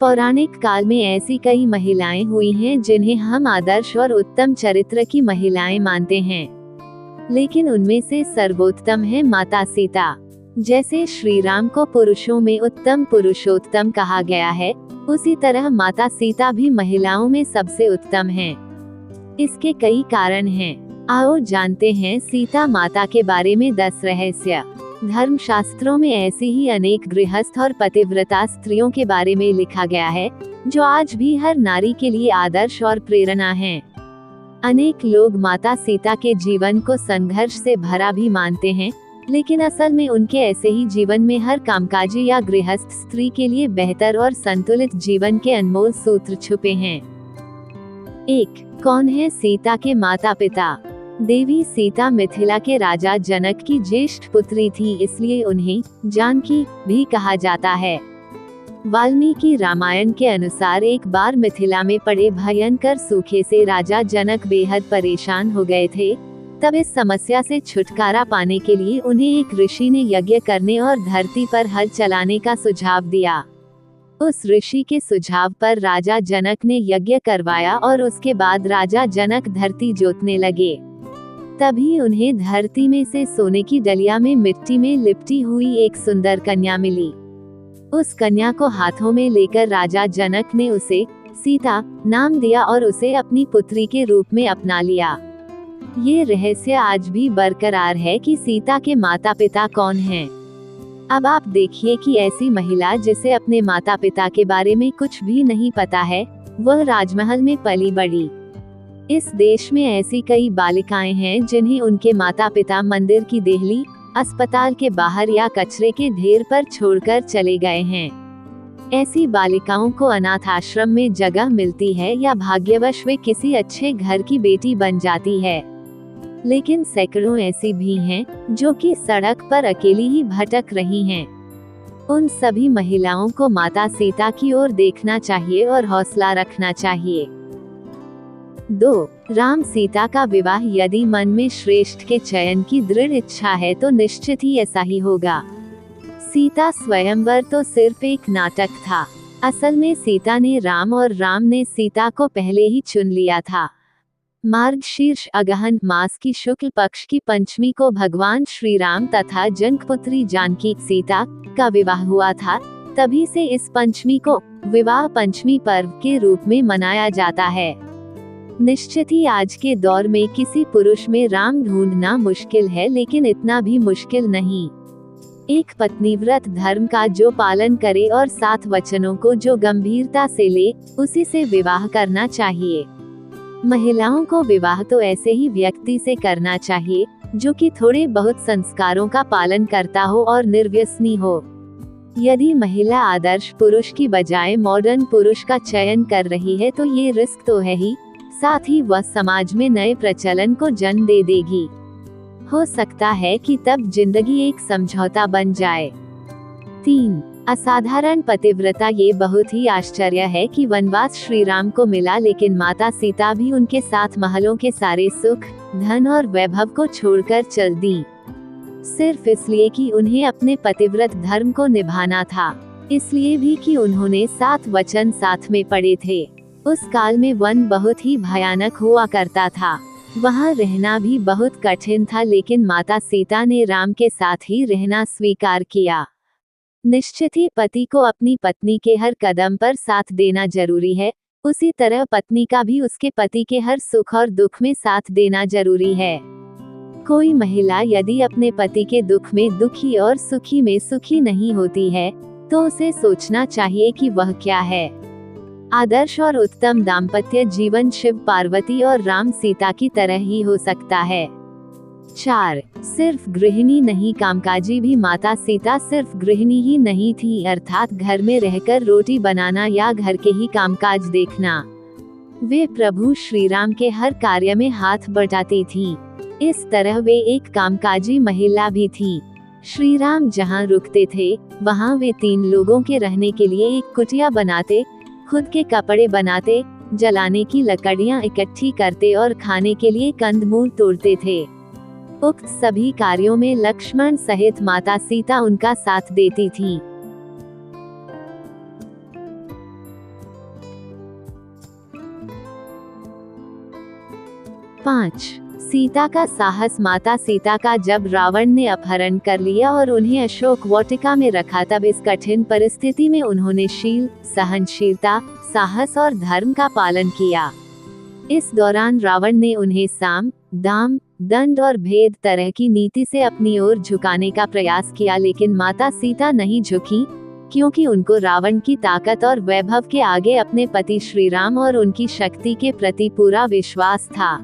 पौराणिक काल में ऐसी कई महिलाएं हुई हैं जिन्हें हम आदर्श और उत्तम चरित्र की महिलाएं मानते हैं, लेकिन उनमें से सर्वोत्तम है माता सीता। जैसे श्री राम को पुरुषों में उत्तम पुरुषोत्तम कहा गया है, उसी तरह माता सीता भी महिलाओं में सबसे उत्तम हैं। इसके कई कारण हैं। आओ जानते हैं सीता माता के बारे में 10 रहस्य। धर्मशास्त्रों में ऐसी ही अनेक गृहस्थ और पतिव्रता स्त्रियों के बारे में लिखा गया है, जो आज भी हर नारी के लिए आदर्श और प्रेरणा हैं। अनेक लोग माता सीता के जीवन को संघर्ष से भरा भी मानते हैं, लेकिन असल में उनके ऐसे ही जीवन में हर कामकाजी या गृहस्थ स्त्री के लिए बेहतर और संतुलित जीवन के अनमोल सूत्र छुपे हैं। 1. कौन है सीता के माता पिता? देवी सीता मिथिला के राजा जनक की ज्येष्ठ पुत्री थी, इसलिए उन्हें जानकी भी कहा जाता है। वाल्मीकि रामायण के अनुसार एक बार मिथिला में पड़े भयंकर सूखे से राजा जनक बेहद परेशान हो गए थे। तब इस समस्या से छुटकारा पाने के लिए उन्हें एक ऋषि ने यज्ञ करने और धरती पर हल चलाने का सुझाव दिया। उस ऋषि के सुझाव पर राजा जनक ने यज्ञ करवाया और उसके बाद राजा जनक धरती जोतने लगे। तभी उन्हें धरती में से सोने की डलिया में मिट्टी में लिपटी हुई एक सुंदर कन्या मिली। उस कन्या को हाथों में लेकर राजा जनक ने उसे सीता नाम दिया और उसे अपनी पुत्री के रूप में अपना लिया। ये रहस्य आज भी बरकरार है कि सीता के माता पिता कौन हैं। अब आप देखिए कि ऐसी महिला जिसे अपने माता पिता के बारे में कुछ भी नहीं पता है, वह राजमहल में पली बड़ी। इस देश में ऐसी कई बालिकाएं हैं जिन्हें उनके माता पिता मंदिर की देहली, अस्पताल के बाहर या कचरे के ढेर पर छोड़कर चले गए हैं। ऐसी बालिकाओं को अनाथ आश्रम में जगह मिलती है या भाग्यवश वे किसी अच्छे घर की बेटी बन जाती है। लेकिन सैकड़ों ऐसी भी हैं जो कि सड़क पर अकेली ही भटक रही हैं। उन सभी महिलाओं को माता सीता की ओर देखना चाहिए और हौसला रखना चाहिए। 2. राम सीता का विवाह। यदि मन में श्रेष्ठ के चयन की दृढ़ इच्छा है तो निश्चित ही ऐसा ही होगा। सीता स्वयंवर तो सिर्फ एक नाटक था। असल में सीता ने राम और राम ने सीता को पहले ही चुन लिया था। मार्गशीर्ष अगहन मास की शुक्ल पक्ष की पंचमी को भगवान श्री राम तथा जनकपुत्री जानकी सीता का विवाह हुआ था। तभी से इस पंचमी को विवाह पंचमी पर्व के रूप में मनाया जाता है। निश्चित ही आज के दौर में किसी पुरुष में राम ढूंढना मुश्किल है, लेकिन इतना भी मुश्किल नहीं। एक पत्नीव्रत धर्म का जो पालन करे और 7 वचनों को जो गंभीरता से ले, उसी से विवाह करना चाहिए। महिलाओं को विवाह तो ऐसे ही व्यक्ति से करना चाहिए जो कि थोड़े बहुत संस्कारों का पालन करता हो और निर्व्यसनी हो। यदि महिला आदर्श पुरुष की बजाय मॉडर्न पुरुष का चयन कर रही है तो ये रिस्क तो है ही, साथ ही वह समाज में नए प्रचलन को जन्म दे देगी। हो सकता है कि तब जिंदगी एक समझौता बन जाए। 3. असाधारण पतिव्रता। ये बहुत ही आश्चर्य है कि वनवास श्री राम को मिला, लेकिन माता सीता भी उनके साथ महलों के सारे सुख, धन और वैभव को छोड़कर चल दी, सिर्फ इसलिए कि उन्हें अपने पतिव्रत धर्म को निभाना था। इसलिए भी कि उन्होंने 7 वचन साथ में पढ़े थे। उस काल में वन बहुत ही भयानक हुआ करता था। वहाँ रहना भी बहुत कठिन था, लेकिन माता सीता ने राम के साथ ही रहना स्वीकार किया। निश्चित ही पति को अपनी पत्नी के हर कदम पर साथ देना जरूरी है, उसी तरह पत्नी का भी उसके पति के हर सुख और दुख में साथ देना जरूरी है। कोई महिला यदि अपने पति के दुख में दुखी और सुखी में सुखी नहीं होती है, तो उसे सोचना चाहिए कि वह क्या है। आदर्श और उत्तम दाम्पत्य जीवन शिव पार्वती और राम सीता की तरह ही हो सकता है। 4. सिर्फ गृहिणी नहीं कामकाजी भी। माता सीता सिर्फ गृहिणी ही नहीं थी, अर्थात घर में रहकर रोटी बनाना या घर के ही कामकाज देखना। वे प्रभु श्री राम के हर कार्य में हाथ बटाती थी। इस तरह वे एक कामकाजी महिला भी थी। श्री राम जहाँ रुकते थे, वहाँ वे 3 लोगों के रहने के लिए एक कुटिया बनाते, खुद के कपड़े बनाते, जलाने की लकड़ियाँ इकट्ठी करते और खाने के लिए कंदमूल तोड़ते थे। उक्त सभी कार्यों में लक्ष्मण सहित माता सीता उनका साथ देती थी। 5. सीता का साहस। माता सीता का जब रावण ने अपहरण कर लिया और उन्हें अशोक वाटिका में रखा, तब इस कठिन परिस्थिति में उन्होंने शील, सहनशीलता, साहस और धर्म का पालन किया। इस दौरान रावण ने उन्हें साम, दाम, दंड और भेद तरह की नीति से अपनी ओर झुकाने का प्रयास किया, लेकिन माता सीता नहीं झुकी, क्योंकि उनको रावण की ताकत और वैभव के आगे अपने पति श्री राम और उनकी शक्ति के प्रति पूरा विश्वास था।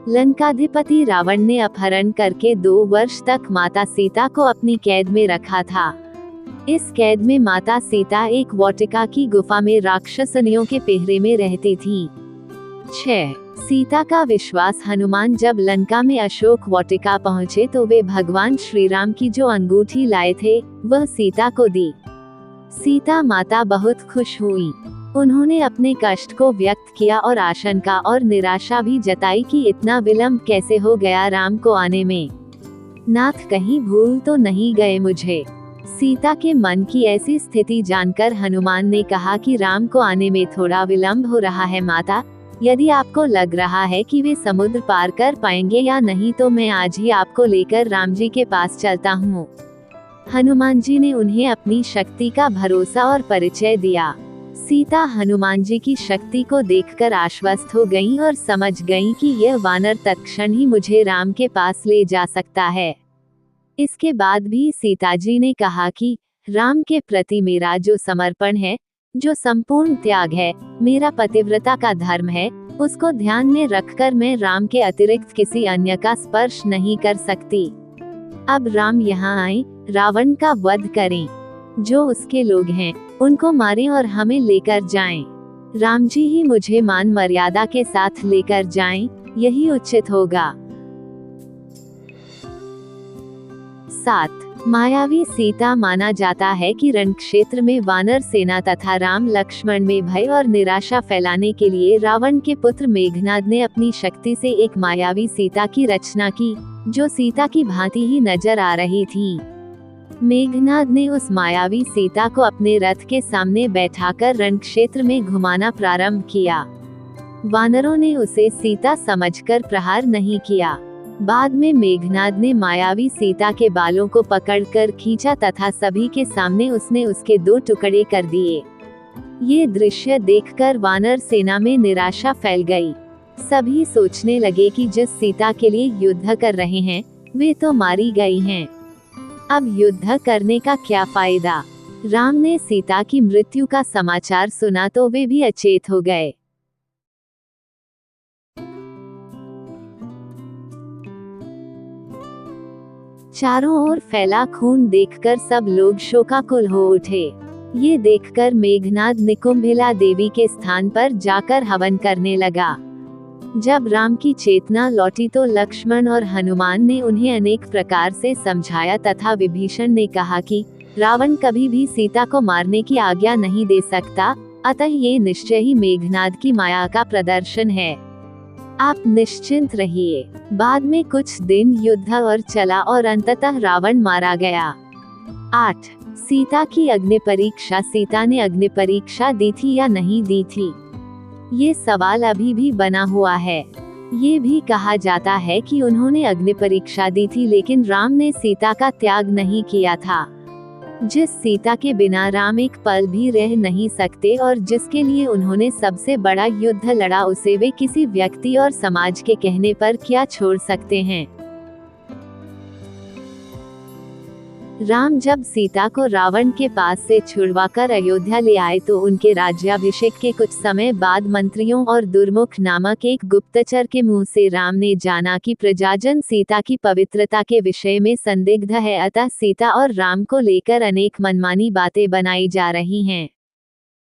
लंकाधिपति रावण ने अपहरण करके 2 वर्ष तक माता सीता को अपनी कैद में रखा था। इस कैद में माता सीता एक वाटिका की गुफा में राक्षसनियों के पहरे में रहती थी। 6. सीता का विश्वास। हनुमान जब लंका में अशोक वाटिका पहुँचे तो वे भगवान श्री राम की जो अंगूठी लाए थे वह सीता को दी। सीता माता बहुत खुश हुई। उन्होंने अपने कष्ट को व्यक्त किया और आशंका और निराशा भी जताई कि इतना विलंब कैसे हो गया राम को आने में। नाथ कहीं भूल तो नहीं गए मुझे। सीता के मन की ऐसी स्थिति जानकर हनुमान ने कहा कि राम को आने में थोड़ा विलंब हो रहा है माता, यदि आपको लग रहा है कि वे समुद्र पार कर पाएंगे या नहीं तो मैं आज ही आपको लेकर राम जी के पास चलता हूँ। हनुमान जी ने उन्हें अपनी शक्ति का भरोसा और परिचय दिया। सीता हनुमान जी की शक्ति को देखकर आश्वस्त हो गईं और समझ गईं कि यह वानर तत्क्षण ही मुझे राम के पास ले जा सकता है। इसके बाद भी सीता जी ने कहा कि राम के प्रति मेरा जो समर्पण है, जो संपूर्ण त्याग है, मेरा पतिव्रता का धर्म है, उसको ध्यान में रखकर मैं राम के अतिरिक्त किसी अन्य का स्पर्श नहीं कर सकती। अब राम यहाँ आए, रावण का वध करें, जो उसके लोग हैं उनको मारें और हमें लेकर जाएं। राम जी ही मुझे मान मर्यादा के साथ लेकर जाएं, यही उचित होगा। 7. मायावी सीता। माना जाता है कि रण क्षेत्र में वानर सेना तथा राम लक्ष्मण में भय और निराशा फैलाने के लिए रावण के पुत्र मेघनाद ने अपनी शक्ति से एक मायावी सीता की रचना की, जो सीता की भांति ही नजर आ रही थी। मेघनाद ने उस मायावी सीता को अपने रथ के सामने बैठाकर रण क्षेत्र में घुमाना प्रारंभ किया। वानरों ने उसे सीता समझकर प्रहार नहीं किया। बाद में मेघनाद ने मायावी सीता के बालों को पकड़कर खींचा तथा सभी के सामने उसने उसके 2 टुकड़े कर दिए। ये दृश्य देखकर वानर सेना में निराशा फैल गई। सभी सोचने लगे कि जिस सीता के लिए युद्ध कर रहे हैं वे तो मारी गई हैं। अब युद्ध करने का क्या फायदा। राम ने सीता की मृत्यु का समाचार सुना तो वे भी अचेत हो गए। चारों ओर फैला खून देखकर सब लोग शोकाकुल हो उठे। ये देखकर मेघनाद निकुंभिला देवी के स्थान पर जाकर हवन करने लगा। जब राम की चेतना लौटी तो लक्ष्मण और हनुमान ने उन्हें अनेक प्रकार से समझाया तथा विभीषण ने कहा कि रावण कभी भी सीता को मारने की आज्ञा नहीं दे सकता, अतः ये निश्चय ही मेघनाद की माया का प्रदर्शन है। आप निश्चिंत रहिए। बाद में कुछ दिन युद्ध और चला और अंततः रावण मारा गया। 8. सीता की अग्नि परीक्षा। सीता ने अग्नि परीक्षा दी थी या नहीं दी थी, ये सवाल अभी भी बना हुआ है। ये भी कहा जाता है कि उन्होंने अग्नि परीक्षा दी थी, लेकिन राम ने सीता का त्याग नहीं किया था। जिस सीता के बिना राम एक पल भी रह नहीं सकते और जिसके लिए उन्होंने सबसे बड़ा युद्ध लड़ा, उसे वे किसी व्यक्ति और समाज के कहने पर क्या छोड़ सकते हैं। राम जब सीता को रावण के पास से छुड़वाकर अयोध्या ले आए तो उनके राज्याभिषेक के कुछ समय बाद मंत्रियों और दुर्मुख नामक एक गुप्तचर के मुंह से राम ने जाना कि प्रजाजन सीता की पवित्रता के विषय में संदिग्ध है, अतः सीता और राम को लेकर अनेक मनमानी बातें बनाई जा रही हैं।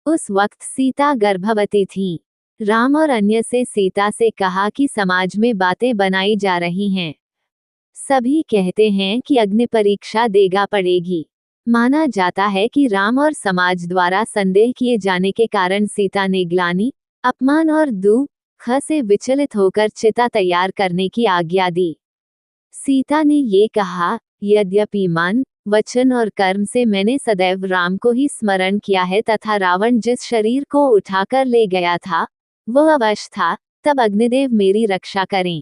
उस वक्त सीता गर्भवती थी। राम और अन्य से सीता से कहा कि समाज में बातें बनाई जा रही हैं। सभी कहते हैं कि अग्नि परीक्षा देगा पड़ेगी। माना जाता है कि राम और समाज द्वारा संदेह किए जाने के कारण सीता ने ग्लानि, अपमान और दुख से विचलित होकर चिता तैयार करने की आज्ञा दी। सीता ने ये कहा, यद्यपि मन, वचन और कर्म से मैंने सदैव राम को ही स्मरण किया है तथा रावण जिस शरीर को उठाकर ले गया था वह अवश्य था, तब अग्निदेव मेरी रक्षा करें।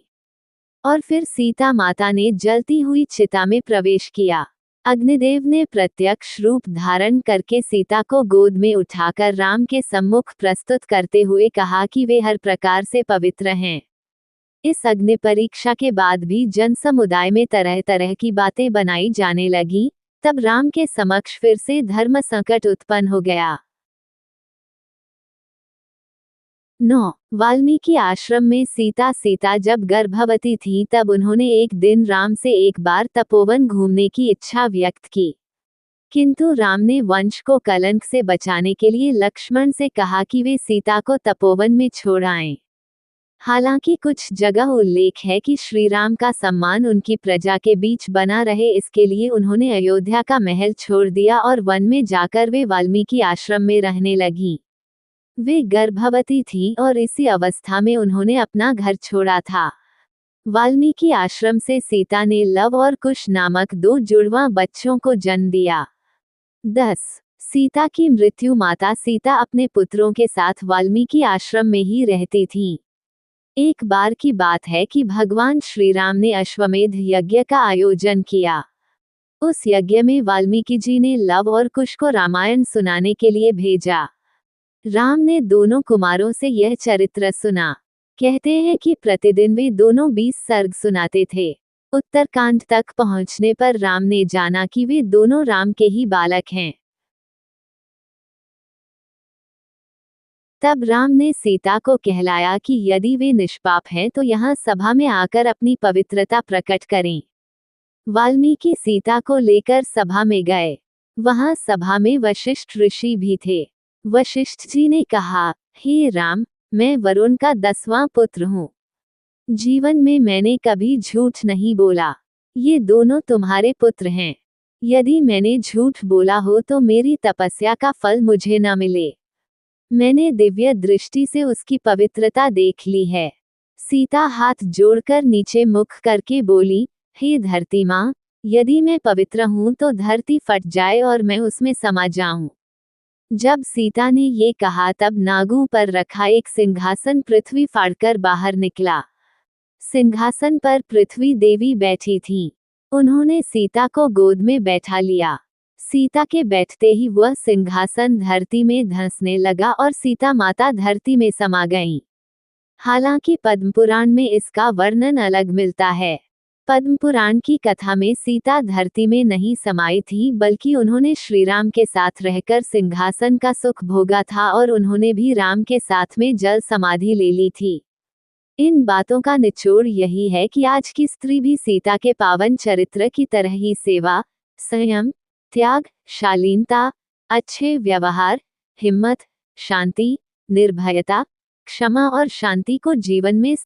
और फिर सीता माता ने जलती हुई चिता में प्रवेश किया। अग्निदेव ने प्रत्यक्ष रूप धारण करके सीता को गोद में उठाकर राम के सम्मुख प्रस्तुत करते हुए कहा कि वे हर प्रकार से पवित्र हैं। इस अग्नि परीक्षा के बाद भी जन समुदाय में तरह तरह की बातें बनाई जाने लगी। तब राम के समक्ष फिर से धर्म संकट उत्पन्न हो गया। 9. वाल्मीकि आश्रम में सीता जब गर्भवती थी तब उन्होंने एक दिन राम से एक बार तपोवन घूमने की इच्छा व्यक्त की। किंतु राम ने वंश को कलंक से बचाने के लिए लक्ष्मण से कहा कि वे सीता को तपोवन में छोड़ आएं। हालांकि कुछ जगह उल्लेख है कि श्री राम का सम्मान उनकी प्रजा के बीच बना रहे, इसके लिए उन्होंने अयोध्या का महल छोड़ दिया और वन में जाकर वे वाल्मीकि आश्रम में रहने लगी। वे गर्भवती थी और इसी अवस्था में उन्होंने अपना घर छोड़ा था। वाल्मीकि आश्रम से सीता ने लव और कुश नामक 2 जुड़वां बच्चों को जन्म दिया। 10. सीता की मृत्यु। माता सीता अपने पुत्रों के साथ वाल्मीकि आश्रम में ही रहती थीं। एक बार की बात है कि भगवान श्री राम ने अश्वमेध यज्ञ का आयोजन किया। उस यज्ञ में वाल्मीकि जी ने लव और कुश को रामायण सुनाने के लिए भेजा। राम ने दोनों कुमारों से यह चरित्र सुना। कहते हैं कि प्रतिदिन वे दोनों 20 सर्ग सुनाते थे। उत्तरकांड तक पहुंचने पर राम ने जाना कि वे दोनों राम के ही बालक हैं। तब राम ने सीता को कहलाया कि यदि वे निष्पाप हैं तो यहाँ सभा में आकर अपनी पवित्रता प्रकट करें। वाल्मीकि सीता को लेकर सभा में गए। वहां सभा में वशिष्ठ ऋषि भी थे। वशिष्ठ जी ने कहा, हे राम, मैं वरुण का 10वां पुत्र हूँ। जीवन में मैंने कभी झूठ नहीं बोला। ये दोनों तुम्हारे पुत्र हैं। यदि मैंने झूठ बोला हो तो मेरी तपस्या का फल मुझे न मिले। मैंने दिव्य दृष्टि से उसकी पवित्रता देख ली है। सीता हाथ जोड़कर नीचे मुख करके बोली, हे धरती माँ, यदि मैं पवित्र हूँ तो धरती फट जाए और मैं उसमें समा जाऊं। जब सीता ने ये कहा तब नागों पर रखा एक सिंहासन पृथ्वी फाड़कर बाहर निकला। सिंहासन पर पृथ्वी देवी बैठी थीं। उन्होंने सीता को गोद में बैठा लिया। सीता के बैठते ही वह सिंहासन धरती में धंसने लगा और सीता माता धरती में समा गईं। हालांकि पद्मपुराण में इसका वर्णन अलग मिलता है। पद्मपुराण की कथा में सीता धरती में नहीं समाई थी, बल्कि उन्होंने श्रीराम के साथ रहकर सिंहासन का सुख भोगा था और उन्होंने भी राम के साथ में जल समाधि ले ली थी। इन बातों का निचोड़ यही है कि आज की स्त्री भी सीता के पावन चरित्र की तरह ही सेवा, संयम, त्याग, शालीनता, अच्छे व्यवहार, हिम्मत, शांति, निर्भयता, क्षमा और शांति को जीवन में